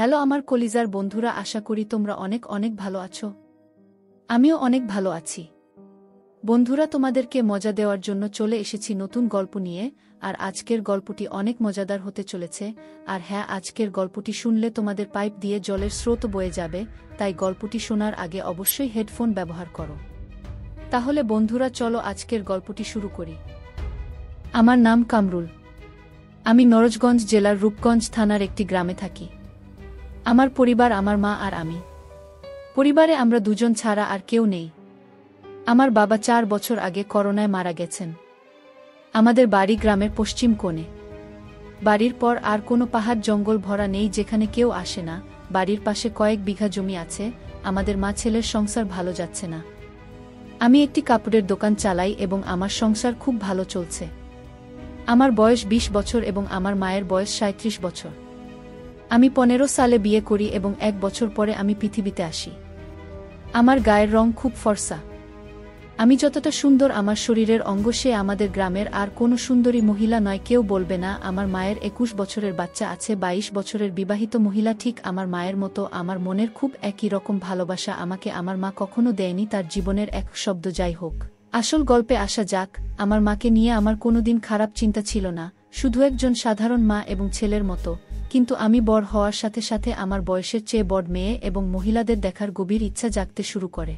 Hello আমার কলিজার বন্ধুরা, আশা করি তোমরা অনেক অনেক ভালো আছো। আমিও অনেক ভালো আছি। বন্ধুরা, তোমাদেরকে মজা দেওয়ার জন্য চলে এসেছি নতুন গল্প নিয়ে। আর আজকের গল্পটি অনেক মজাদার হতে চলেছে। আর হ্যাঁ, আজকের গল্পটি শুনলে তোমাদের পাইপ দিয়ে জলের স্রোত বয়ে যাবে, তাই গল্পটি শোনার আগে অবশ্যই হেডফোন ব্যবহার করো। তাহলে বন্ধুরা, চলো আজকের গল্পটি শুরু করি। আমার নাম কামরুল। আমি নরজগঞ্জ জেলার রূপগঞ্জ থানার একটি গ্রামে থাকি। আমার পরিবার আমার মা আর আমি। পরিবারে আমরা দুজন ছাড়া আর কেউ নেই। আমার বাবা 4 বছর আগে করোনায় মারা গেছেন। আমাদের বাড়ি গ্রামের পশ্চিম কোণে। বাড়ির পর আর কোনো পাহাড় জঙ্গল ভরা নেই যেখানে কেউ আসে না। বাড়ির পাশে কয়েক বিঘা জমি আছে। আমাদের মা ছেলের সংসার ভালো যাচ্ছে না। আমি একটি কাপড়ের দোকান চালাই এবং আমার সংসার খুব ভালো চলছে। আমার বয়স 20 বছর এবং আমার মায়ের বয়স 37 বছর। আমি 15 সালে বিয়ে করি এবং 1 বছর পরে আমি পৃথিবীতে আসি। আমার গায়ের রং খুব ফর্সা। আমি যতটা সুন্দর আমার শরীরের অঙ্গ, সে আমাদের গ্রামের আর কোনো সুন্দরী মহিলা নয়। কেউ বলবে না। আমার মায়ের 21 বছরের বাচ্চা আছে। 22 বছরের বিবাহিত মহিলা, ঠিক আমার মায়ের মতো। আমার মনের খুব একই রকম ভালোবাসা আমাকে আমার মা কখনো দেয়নি তার জীবনের এক শব্দ। যাই হোক, আসল গল্পে আসা যাক। আমার মাকে নিয়ে আমার কোনোদিন খারাপ চিন্তা ছিল না, শুধু একজন সাধারণ মা এবং ছেলের মতো। কিন্তু আমি বড় হওয়ার সাথে সাথে আমার বয়সের চেয়ে বড় মেয়ে এবং মহিলাদের দেখার গভীর ইচ্ছা জাগতে শুরু করে।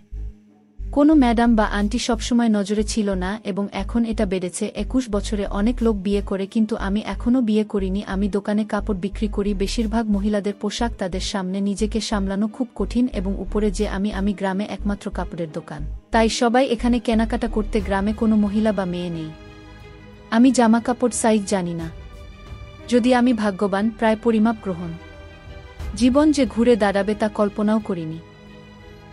কোনো ম্যাডাম বা আন্টি সবসময় নজরে ছিল না এবং এখন এটা বেড়েছে। 21 বছরে অনেক লোক বিয়ে করে, কিন্তু আমি এখনও বিয়ে করিনি। আমি দোকানে কাপড় বিক্রি করি। বেশিরভাগ মহিলাদের পোশাক, তাদের সামনে নিজেকে সামলানো খুব কঠিন এবং উপরে যে আমি গ্রামে একমাত্র কাপড়ের দোকান, তাই সবাই এখানে কেনাকাটা করতে। গ্রামে কোনো মহিলা বা মেয়ে নেই। আমি জামা কাপড় সাইজ জানি না। যদি আমি ভাগ্যবান, প্রায় পরিমাপ গ্রহণ। জীবন যে ঘুরে দাঁড়াবে তা কল্পনাও করিনি।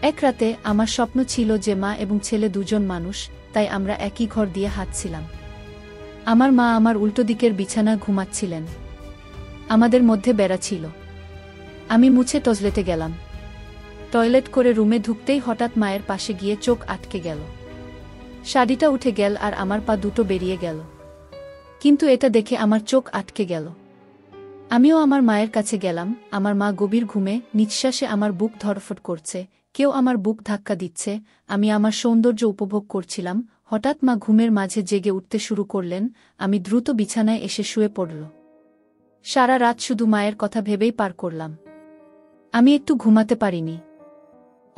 এক রাতে আমার স্বপ্ন ছিল যে মা এবং ছেলে দুজন মানুষ, তাই আমরা একই ঘর দিয়ে হাঁটছিলাম। আমার মা আমার উল্টো দিকের বিছানা ঘুমাচ্ছিলেন। আমাদের মধ্যে বেড়া ছিল। আমি মুছে টয়লেটে গেলাম। টয়লেট করে রুমে ঢুকতেই হঠাৎ মায়ের পাশে গিয়ে চোখ আটকে গেল। শাড়িটা উঠে গেল আর আমার পা দুটো বেরিয়ে গেল। কিন্তু এটা দেখে আমার চোখ আটকে গেল। আমিও আমার মায়ের কাছে গেলাম। আমার মা গভীর ঘুমে, নিঃশ্বাসে আমার বুক ধড়ফড় করছে। কেউ আমার বুক ধাক্কা দিচ্ছে। আমি আমার সৌন্দর্য উপভোগ করছিলাম। হঠাৎ মা ঘুমের মাঝে জেগে উঠতে শুরু করলেন। আমি দ্রুত বিছানায় এসে শুয়ে পড়ল। সারা রাত শুধু মায়ের কথা ভেবেই পার করলাম। আমি একটু ঘুমাতে পারিনি।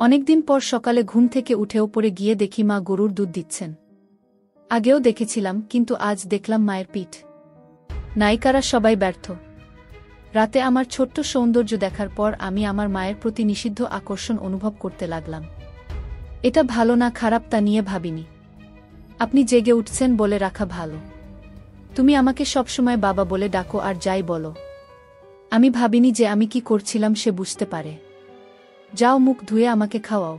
অনেকদিন পর সকালে ঘুম থেকে উঠে ওপরে গিয়ে দেখি মা গরুর দুধ দিচ্ছেন। আগেও দেখেছিলাম, কিন্তু আজ দেখলাম মায়ের পিঠ। নায়িকারা সবাই ব্যর্থ। রাতে আমার ছোট্ট সৌন্দর্য দেখার পর আমি আমার মায়ের প্রতি নিষিদ্ধ আকর্ষণ অনুভব করতে লাগলাম। এটা ভালো না খারাপ তা নিয়ে ভাবিনি। আপনি জেগে উঠছেন বলে রাখা ভালো। তুমি আমাকে সবসময় বাবা বলে ডাকো আর যাই বলো। আমি ভাবিনি যে আমি কি করছিলাম সে বুঝতে পারে। যাও, মুখ ধুয়ে আমাকে খাওয়াও।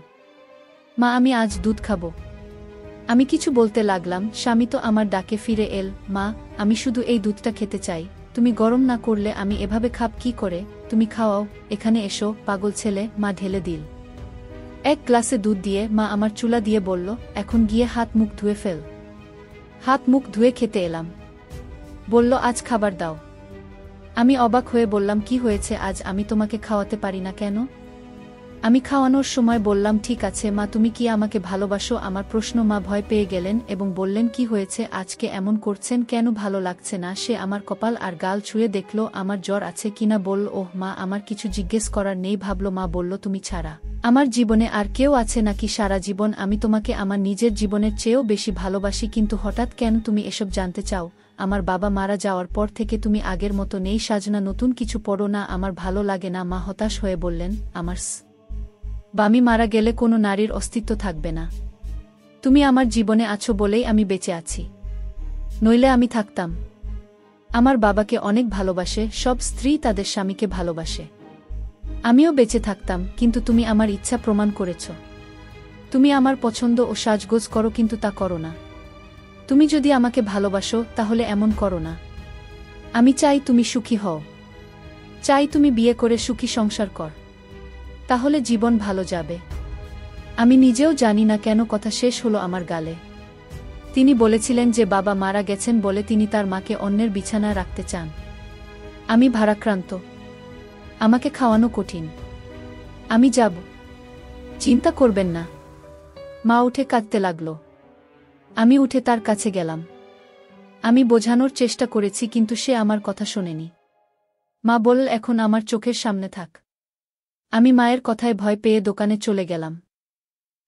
মা, আমি আজ দুধ খাবো। আমি কিছু বলতে লাগলাম। স্বামী তো আমার ডাকে ফিরে এল। মা, আমি শুধু এই দুধটা খেতে চাই। তুমি গরম না করলে আমি এভাবে খাব কি করে? তুমি খাওয়াও। এখানে এসো, পাগল ছেলে। মা ঢেলে দিল 1 গ্লাসে দুধ দিয়ে। মা আমার চুলা দিয়ে বলল, এখন গিয়ে হাত মুখ ধুয়ে ফেল। হাত মুখ ধুয়ে খেতে এলাম। বলল, আজ খাবার দাও। আমি অবাক হয়ে বললাম, কি হয়েছে? আজ আমি তোমাকে খাওয়াতে পারি না কেন? আমি খাওয়ানোর সময় বললাম, ঠিক আছে মা, তুমি কি আমাকে ভালোবাসো? আমার প্রশ্ন। মা ভয় পেয়ে গেলেন এবং বললেন, কি হয়েছে? আজকে এমন করছেন কেন? ভালো লাগছে না? সে আমার কপাল আর গাল ছুঁয়ে দেখল আমার জ্বর আছে কিনা। বলল, ওহ মা, আমার কিছু জিজ্ঞেস করার নেই। ভাবল। মা বলল, তুমি ছাড়া আমার জীবনে আর কেউ আছে নাকি? সারা জীবন আমি তোমাকে আমার নিজের জীবনের চেয়েও বেশি ভালোবাসি, কিন্তু হঠাৎ কেন তুমি এসব জানতে চাও? আমার বাবা মারা যাওয়ার পর থেকে তুমি আগের মতো নেই। সাজনা নতুন কিছু পড়ো না, আমার ভালো লাগে না। মা হতাশ হয়ে বললেন, আমার বামি মারা গেলে কোনো নারীর অস্তিত্ব থাকবে না। তুমি আমার জীবনে আছো বলেই আমি বেঁচে আছি, নইলে আমি থাকতাম। আমার বাবাকে অনেক ভালোবাসে, সব স্ত্রী তাদের স্বামীকে ভালোবাসে। আমিও বেঁচে থাকতাম, কিন্তু তুমি আমার ইচ্ছা প্রমাণ করেছ। তুমি আমার পছন্দ ও সাজগোজ করো, কিন্তু তা করো না। তুমি যদি আমাকে ভালোবাসো তাহলে এমন করো না। আমি চাই তুমি সুখী হও। চাই তুমি বিয়ে করে সুখী সংসার কর, তাহলে জীবন ভালো যাবে। আমি নিজেও জানি না কেন কথা শেষ হলো আমার গালে। তিনি বলেছিলেন যে বাবা মারা গেছেন বলে তিনি তার মাকে অন্যের বিছানায় রাখতে চান। আমি ভারাক্রান্ত। আমাকে খাওয়ানো কঠিন। আমি যাব। চিন্তা করবেন না। মা উঠে কাঁদতে লাগল। আমি উঠে তার কাছে গেলাম। আমি বোঝানোর চেষ্টা করেছি কিন্তু সে আমার কথা শোনেনি। মা বলল, এখন আমার চোখের সামনে থাক। আমি মায়ের কথায় ভয় পেয়ে দোকানে চলে গেলাম।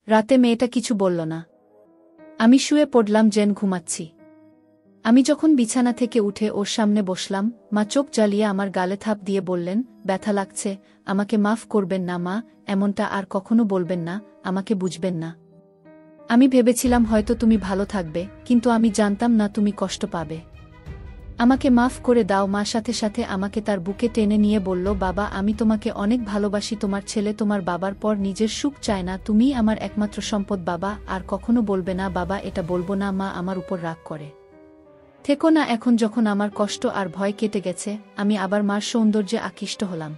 রাতে মেয়েটা কিছু বলল না। আমি শুয়ে পড়লাম, যেন ঘুমাচ্ছি। আমি যখন বিছানা থেকে উঠে ওর সামনে বসলাম, মা চোখ জ্বালিয়ে আমার গালে থাপ দিয়ে বললেন, ব্যথা লাগছে, আমাকে মাফ করবেন না মা, এমনটা আর কখনো বলবেন না, আমাকে বুঝবেন না। আমি ভেবেছিলাম হয়তো তুমি ভালো থাকবে, কিন্তু আমি জানতাম না তুমি কষ্ট পাবে। আমাকে মাফ করে দাও। মা সাথে সাথে আমাকে তার বুকে টেনে নিয়ে বলল, বাবা আমি তোমাকে অনেক ভালোবাসি, তোমার ছেলে তোমার বাবার পর নিজের সুখ চায় না, তুমিই আমার একমাত্র সম্পদ বাবা, আর কখনো বলবে না বাবা এটা বলবো না, মা আমার উপর রাগ করে থেকো না। এখন যখন আমার কষ্ট আর ভয় কেটে গেছে, আমি আবার মার সৌন্দর্যে আকৃষ্ট হলাম।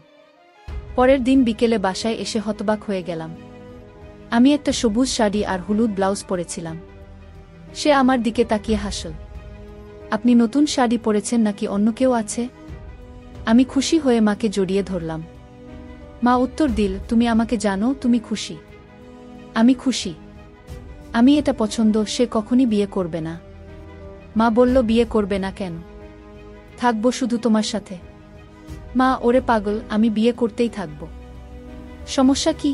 পরের দিন বিকেলে বাসায় এসে হতবাক হয়ে গেলাম। আমি একটা সবুজ শাড়ি আর হলুদ ব্লাউজ পরেছিলাম। সে আমার দিকে তাকিয়ে হাসল। আপনি নতুন শাড়ি পরেছেন নাকি অন্য কেউ আছে? আমি খুশি হয়ে মাকে জড়িয়ে ধরলাম। মা উত্তর দিল, তুমি আমাকে জানো, তুমি খুশি? আমি খুশি। আমি এটা পছন্দ। সে কখনই বিয়ে করবে না। মা বলল, বিয়ে করবে না কেন? থাকবো শুধু তোমার সাথে। মা, ওরে পাগল, আমি বিয়ে করতেই থাকব। সমস্যা কি?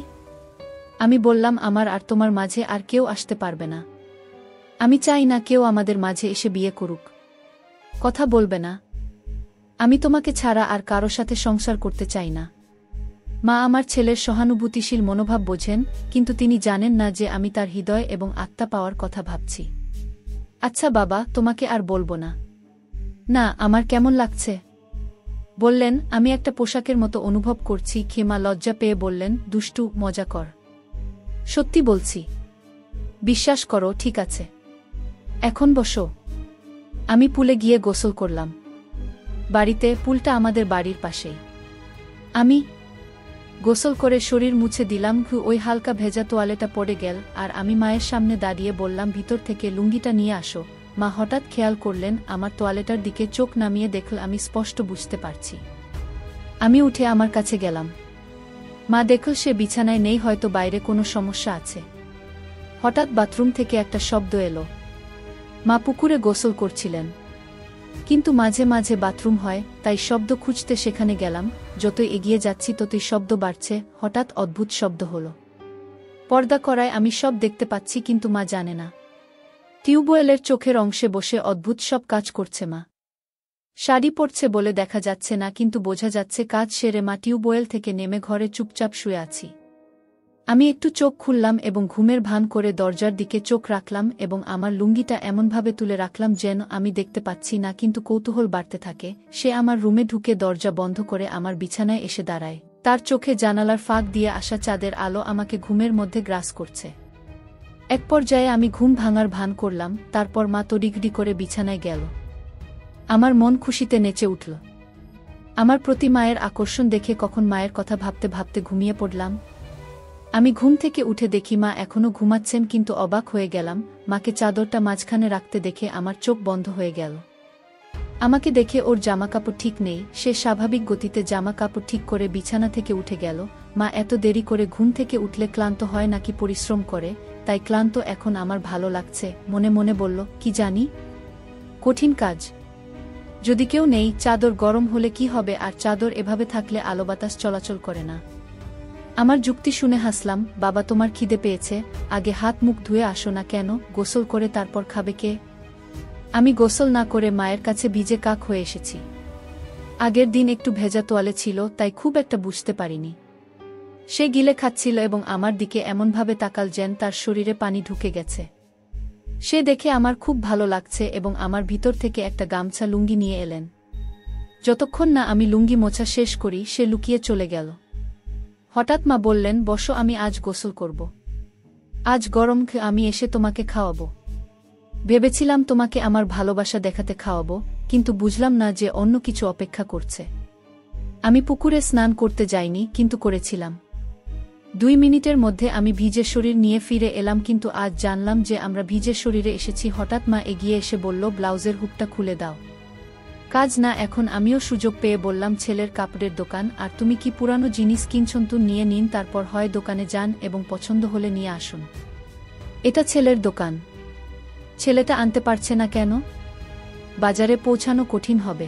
আমি বললাম, আমার আর তোমার মাঝে আর কেউ আসতে পারবে না। আমি চাই না কেউ আমাদের মাঝে এসে বিয়ে করুক। কথা বলবে না। আমি তোমাকে ছাড়া আর কারো সাথে সংসার করতে চাই না। মা আমার ছেলের সহানুভূতিশীল মনোভাব বোঝেন, কিন্তু তিনি জানেন না যে আমি তার হৃদয় এবং আত্মা পাওয়ার কথা ভাবছি। আচ্ছা বাবা, তোমাকে আর বলবো না। না, আমার কেমন লাগছে? বললেন, আমি একটা পোশাকের মতো অনুভব করছি। ক্ষেমা লজ্জা পেয়ে বললেন, দুষ্টু, মজা কর। সত্যি বলছি। বিশ্বাস করো। ঠিক আছে, এখন বসো। আমি পুলে গিয়ে গোসল করলাম। বাড়িতে পুলটা আমাদের বাড়ির পাশেই। আমি গোসল করে শরীর মুছে দিলাম। ওই হালকা ভেজা তোয়ালেটা পড়ে গেল, আর আমি মায়ের সামনে দাঁড়িয়ে বললাম, ভিতর থেকে লুঙ্গিটা নিয়ে আসো। মা হঠাৎ খেয়াল করলেন, আমার তোয়ালেটার দিকে চোখ নামিয়ে দেখল আমি স্পষ্ট বুঝতে পারছি। আমি উঠে আমার কাছে গেলাম। মা দেখল সে বিছানায় নেই, হয়তো বাইরে কোনো সমস্যা আছে। হঠাৎ বাথরুম থেকে একটা শব্দ এলো। মা পুকুরে গোসল করছিলেন, কিন্তু মাঝে মাঝে বাথরুম হয়, তাই শব্দ খুঁজতে সেখানে গেলাম। যতই এগিয়ে যাচ্ছি ততই শব্দ বাড়ছে। হঠাৎ অদ্ভুত শব্দ হলো। পর্দা করায় আমি সব দেখতে পাচ্ছি, কিন্তু মা জানে না। টিউবওয়েলের চোখের অংশে বসে অদ্ভুত সব কাজ করছে মা। শাড়ি পরছে বলে দেখা যাচ্ছে না, কিন্তু বোঝা যাচ্ছে কাজ সেরে মা টিউবওয়েল থেকে নেমে ঘরে চুপচাপ শুয়ে আছি। আমি একটু চোখ খুললাম এবং ঘুমের ভান করে দরজার দিকে চোখ রাখলাম এবং আমার লুঙ্গিটা এমনভাবে তুলে রাখলাম যেন আমি দেখতে পাচ্ছি না, কিন্তু কৌতূহল বাড়তে থাকে। সে আমার রুমে ঢুকে দরজা বন্ধ করে আমার বিছানায় এসে দাঁড়ায়। তার চোখে জানালার ফাঁক দিয়ে আসা চাঁদের আলো আমাকে ঘুমের মধ্যে গ্রাস করছে। এক পর্যায়ে আমি ঘুম ভাঙার ভান করলাম, তারপর মা তড়িঘড়ি করে বিছানায় গেল। আমার মন খুশিতে নেচে উঠল। আমার প্রতি মায়ের আকর্ষণ দেখে কখন মায়ের কথা ভাবতে ভাবতে ঘুমিয়ে পড়লাম। আমি ঘুম থেকে উঠে দেখি মা এখনো ঘুমাচ্ছেন, কিন্তু অবাক হয়ে গেলাম। মাকে চাদরটা মাঝখানে রাখতে দেখে আমার চোখ বন্ধ হয়ে গেল। আমাকে দেখে ওর জামাকাপড় ঠিক নেই। সে স্বাভাবিক গতিতে জামাকাপড় ঠিক করে বিছানা থেকে উঠে গেল। মা এত দেরি করে ঘুম থেকে উঠলে ক্লান্ত হয় নাকি পরিশ্রম করে, তাই ক্লান্ত এখন আমার ভালো লাগছে। মনে মনে বলল, কি জানি, কঠিন কাজ। যদি কেউ নেই, চাদর গরম হলে কি হবে, আর চাদর এভাবে থাকলে আলো বাতাস চলাচল করে না। আমার যুক্তি শুনে হাসলাম। বাবা, তোমার খিদে পেয়েছে, আগে হাত মুখ ধুয়ে আসো না কেন? গোসল করে তারপর খাবে কে? আমি গোসল না করে মায়ের কাছে ভিজে কাক হয়ে এসেছি। আগের দিন একটু ভেজা তোয়ালে ছিল, তাই খুব একটা বুঝতে পারিনি। সে গিলে খাচ্ছিল এবং আমার দিকে এমনভাবে তাকাল যেন তার শরীরে পানি ঢুকে গেছে। সে দেখে আমার খুব ভালো লাগছে এবং আমার ভিতর থেকে একটা গামছা লুঙ্গি নিয়ে এলেন। যতক্ষণ না আমি লুঙ্গি মোছা শেষ করি, সে লুকিয়ে চলে গেল। হঠাৎ মা বললেন, বসো, আমি আজ গোসল করব। আজ গরম, আমি এসে তোমাকে খাওয়াবো। ভেবেছিলাম তোমাকে আমার ভালোবাসা দেখাতে খাওয়াবো, কিন্তু বুঝলাম না যে অন্য কিছু অপেক্ষা করছে। আমি পুকুরে স্নান করতে যাইনি, কিন্তু করেছিলাম। 2 মিনিটের মধ্যে আমি ভিজে শরীর নিয়ে ফিরে এলাম, কিন্তু আজ জানলাম যে আমরা ভিজে শরীরে এসেছি। হঠাৎ মা এগিয়ে এসে বলল, ব্লাউজের হুকটা খুলে দাও। কাজ না, এখন আমিও সুযোগ পেয়ে বললাম ছেলের কাপড়ের দোকান, আর তুমি কি পুরানো জিনিস কিনছন তো নিয়ে নিন, তারপর হয় দোকানে যান এবং পছন্দ হলে নিয়ে আসুন। এটা ছেলের দোকান। ছেলেটা আনতে পারছে না কেন? বাজারে পৌঁছানো কঠিন হবে।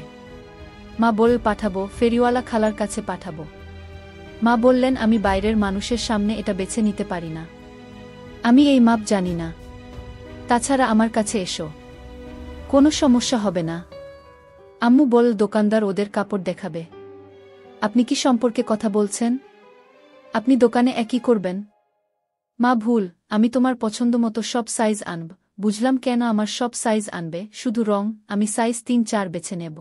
মা বলে পাঠাবো, ফেরিওয়ালা খালার কাছে পাঠাবো। মা বললেন আমি বাইরের মানুষের সামনে এটা বেছে নিতে পারি না। আমি এই মাপ জানি না। তাছাড়া আমার কাছে এসো, কোনো সমস্যা হবে না। আম্মু বল দোকানদার ওদের কাপড় দেখাবে। আপনি কি সম্পর্কে কথা বলছেন? আপনি দোকানে একই করবেন? মা ভুল, আমি তোমার পছন্দ মতো সব সাইজ আনব। বুঝলাম কেন আমার সব সাইজ আনবে, শুধু রং আমি সাইজ 3-4 বেছে নেব।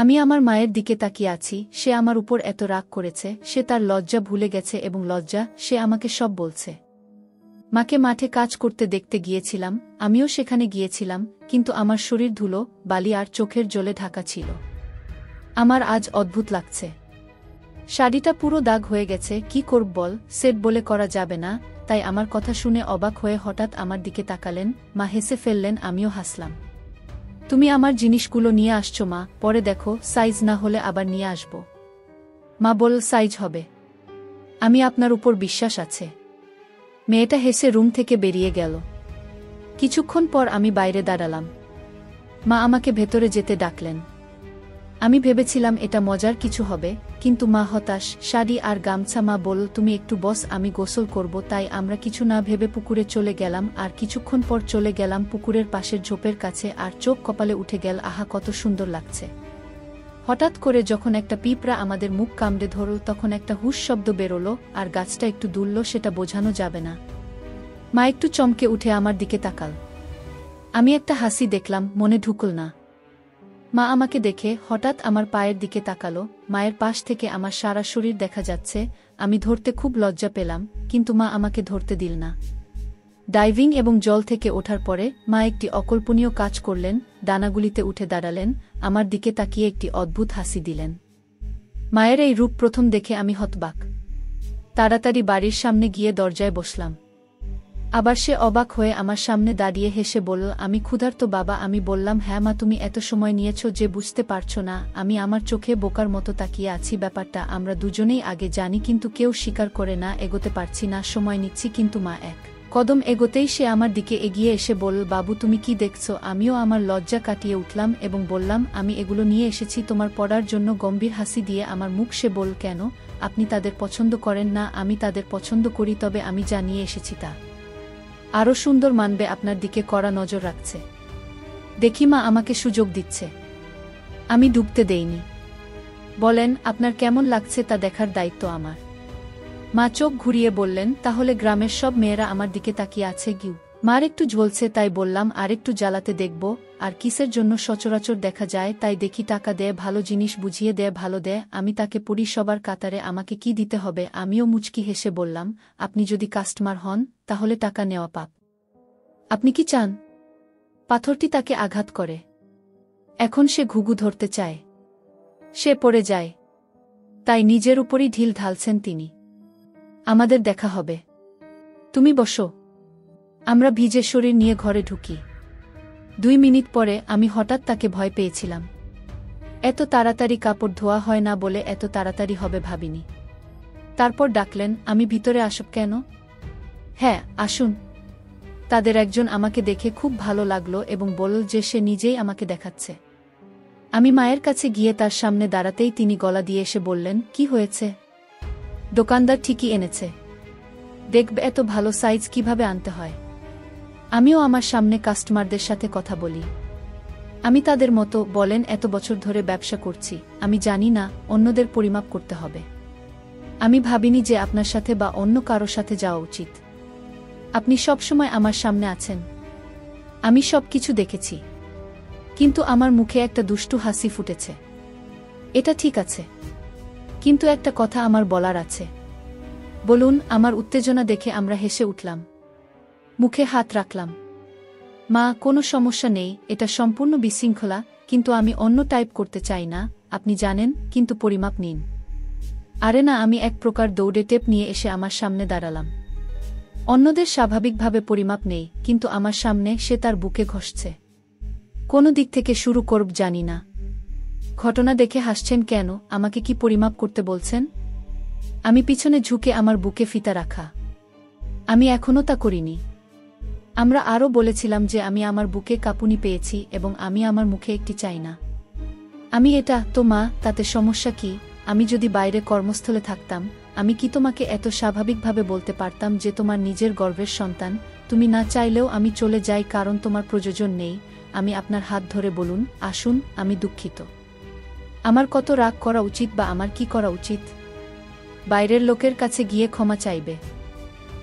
আমি আমার মায়ের দিকে তাকিয়ে আছি, সে আমার উপর এত রাগ করেছে, সে তার লজ্জা ভুলে গেছে এবং লজ্জা, সে আমাকে সব বলছে। মাকে মাঠে কাজ করতে দেখতে গিয়েছিলাম, আমিও সেখানে গিয়েছিলাম, কিন্তু আমার শরীর ধুলো, বালি আর চোখের জলে ঢাকা ছিল। আমার আজ অদ্ভুত লাগছে। শাড়িটা পুরো দাগ হয়ে গেছে, কি করব বল, সেট বলে করা যাবে না। তাই আমার কথা শুনে অবাক হয়ে হঠাৎ আমার দিকে তাকালেন, মা হেসে ফেললেন, আমিও হাসলাম। তুমি আমার জিনিসগুলো নিয়ে আসছো মা, পরে দেখো সাইজ না হলে আবার নিয়ে আসব। মা বলল সাইজ হবে, আমি আপনার উপর বিশ্বাস আছে। মেয়েটা হেসে রুম থেকে বেরিয়ে গেল। কিছুক্ষণ পর আমি বাইরে দাঁড়ালাম। মা আমাকে ভেতরে যেতে ডাকলেন। আমি ভেবেছিলাম এটা মজার কিছু হবে, কিন্তু মা হতাশ, শাড়ি আর গামছা। মা বলল তুমি একটু বস, আমি গোসল করব। তাই আমরা কিছু না ভেবে পুকুরে চলে গেলাম, আর কিছুক্ষণ পর চলে গেলাম পুকুরের পাশের ঝোপের কাছে, আর চোখ কপালে উঠে গেল, আহা কত সুন্দর লাগছে। হঠাৎ করে যখন একটা পিঁপড়া আমাদের মুখ কামড়ে ধরল, তখন একটা হুস শব্দ বেরোলো, আর গাছটা একটু দুলল, সেটা বোঝানো যাবে না। মা একটু চমকে উঠে আমার দিকে তাকাল। আমি একটা হাসি দেখলাম, মনে ঢুকল না। মা আমাকে দেখে হঠাৎ আমার পায়ের দিকে তাকালো, মায়ের পাশ থেকে আমার সারা শরীর দেখা যাচ্ছে। আমি ধরতে খুব লজ্জা পেলাম, কিন্তু মা আমাকে ধরতে দিল না। ডাইভিং এবং জল থেকে ওঠার পরে মা একটি অকল্পনীয় কাজ করলেন, ডানাগুলিতে উঠে দাঁড়ালেন, আমার দিকে তাকিয়ে একটি অদ্ভুত হাসি দিলেন। মায়ের এই রূপ প্রথম দেখে আমি হতবাক। তাড়াতাড়ি বাড়ির সামনে গিয়ে দরজায় বসলাম। আবার সে অবাক হয়ে আমার সামনে দাঁড়িয়ে হেসে বলল, আমি ক্ষুধার্ত বাবা। আমি বললাম, হ্যাঁ মা, তুমি এত সময় নিয়েছ যে বুঝতে পারছো না। আমি আমার চোখে বোকার মতো তাকিয়ে আছি। ব্যাপারটা আমরা দুজনেই আগে জানি, কিন্তু কেউ স্বীকার করে না। এগোতে পারছি না, সময় নিচ্ছি। কিন্তু মা এক কদম এগোতেই সে আমার দিকে এগিয়ে এসে বলল, বাবু তুমি কি দেখছো? আমিও আমার লজ্জা কাটিয়ে উঠলাম এবং বললাম, আমি এগুলো নিয়ে এসেছি তোমার পড়ার জন্য। গম্ভীর হাসি দিয়ে আমার মুখ সে বলল, কেন? আপনি তাদের পছন্দ করেন না? আমি তাদের পছন্দ করি, তবে আমি যা নিয়ে এসেছি তা আরও সুন্দর মানবে। আপনার দিকে কড়া নজর রাখছে। দেখি মা আমাকে সুযোগ দিচ্ছে। আমি ডুবতে দেইনি। বলেন, আপনার কেমন লাগছে তা দেখার দায়িত্ব আমার। মা চোখ ঘুরিয়ে বললেন, তাহলে গ্রামের সব মেয়েরা আমার দিকে তাকিয়ে আছে গিউ। মার একটু ঝলছে, তাই বললাম, আর একটু জ্বালাতে দেখব। আর কিসের জন্য সচরাচর দেখা যায়, তাই দেখি। টাকা দেয়, ভালো জিনিস বুঝিয়ে দেয়, ভালো দেয়। আমি তাকে পড়ি সবার কাতারে, আমাকে কি দিতে হবে? আমিও মুচকি হেসে বললাম, আপনি যদি কাস্টমার হন, তাহলে টাকা নেওয়া পাপ। আপনি কি চান? পাথরটি তাকে আঘাত করে। এখন সে ঘুঘু ধরতে চায়, সে পড়ে যায়। তাই নিজের উপরই ঢিল ঢালছেন তিনি। আমাদের দেখা হবে, তুমি বসো। আমরা ভিজে শরীর নিয়ে ঘরে ঢুকি। 2 মিনিট পরে আমি হঠাৎ তাকে ভয় পেয়েছিলাম। এত তাড়াতাড়ি কাপড় ধোয়া হয় না বলে এত তাড়াতাড়ি হবে ভাবিনি। তারপর ডাকলেন, আমি ভিতরে আসব কেন? হ্যাঁ আসুন। তাদের একজন আমাকে দেখে খুব ভালো লাগলো এবং বলল যে সে নিজেই আমাকে দেখাচ্ছে। আমি মায়ের কাছে গিয়ে তার সামনে দাঁড়াতেই তিনি গলা দিয়ে এসে বললেন, কি হয়েছে? দোকানদার ঠিকই এনেছে, দেখবে এত ভালো সাইজ কিভাবে আনতে হয়। আমিও আমার সামনে কাস্টমারদের সাথে কথা বলি। আমি তাদের মতো। বলেন, এত বছর ধরে ব্যবসা করছি, আমি জানি না অন্যদের পরিমাপ করতে হবে। আমি ভাবিনি যে আপনার সাথে বা অন্য কারো সাথে যাওয়া উচিত। আপনি সবসময় আমার সামনে আছেন, আমি সব কিছু দেখেছি। কিন্তু আমার মুখে একটা দুষ্টু হাসি ফুটেছে। এটা ঠিক আছে, কিন্তু একটা কথা আমার বলার আছে। বলুন। আমার উত্তেজনা দেখে আমরা হেসে উঠলাম, মুখে হাত রাখলাম। মা, কোনো সমস্যা নেই, এটা সম্পূর্ণ বিশৃঙ্খলা, কিন্তু আমি অন্য টাইপ করতে চাই না, আপনি জানেন। কিন্তু পরিমাপ নিন। আরে না। আমি এক প্রকার দৌড়ে টেপ নিয়ে এসে আমার সামনে দাঁড়ালাম। অন্যদের স্বাভাবিকভাবে পরিমাপ নেই, কিন্তু আমার সামনে সে তার বুকে ঘষছে। কোন দিক থেকে শুরু করব জানি না। ঘটনা দেখে হাসছেন কেন? আমাকে কি পরিমাপ করতে বলছেন? আমি পিছনে ঝুঁকে আমার বুকে ফিতা রাখা। আমি এখনও তা করিনি। আমরা আরও বলেছিলাম যে আমি আমার বুকে কাঁপুনি পেয়েছি এবং আমি আমার মুখে একটি চাই না। আমি এটা তো মা, তাতে সমস্যা কি? আমি যদি বাইরে কর্মস্থলে থাকতাম, আমি কি তোমাকে এত স্বাভাবিকভাবে বলতে পারতাম যে তোমার নিজের গর্ভের সন্তান? তুমি না চাইলেও আমি চলে যাই কারণ তোমার প্রয়োজন নেই। আমি আপনার হাত ধরে বলুন, আসুন, আমি দুঃখিত। আমার কত রাগ করা উচিত বা আমার কি করা উচিত? বাইরের লোকের কাছে গিয়ে ক্ষমা চাইবে?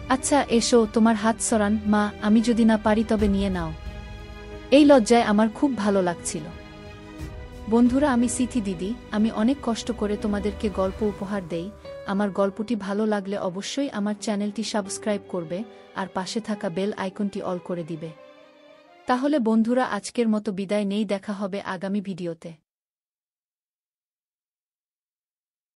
আচ্ছা এসো, তোমার হাত সরান। মা, আমি যদি না পারি তবে নিয়ে নাও। এই লজ্জায় আমার খুব ভালো লাগছিল। বন্ধুরা, আমি সিথি দিদি। আমি অনেক কষ্ট করে তোমাদেরকে গল্প উপহার দেই। আমার গল্পটি ভালো লাগলে অবশ্যই আমার চ্যানেলটি সাবস্ক্রাইব করবে আর পাশে থাকা বেল আইকনটি অল করে দিবে। তাহলে বন্ধুরা, আজকের মতো বিদায় নেই, দেখা হবে আগামী ভিডিওতে।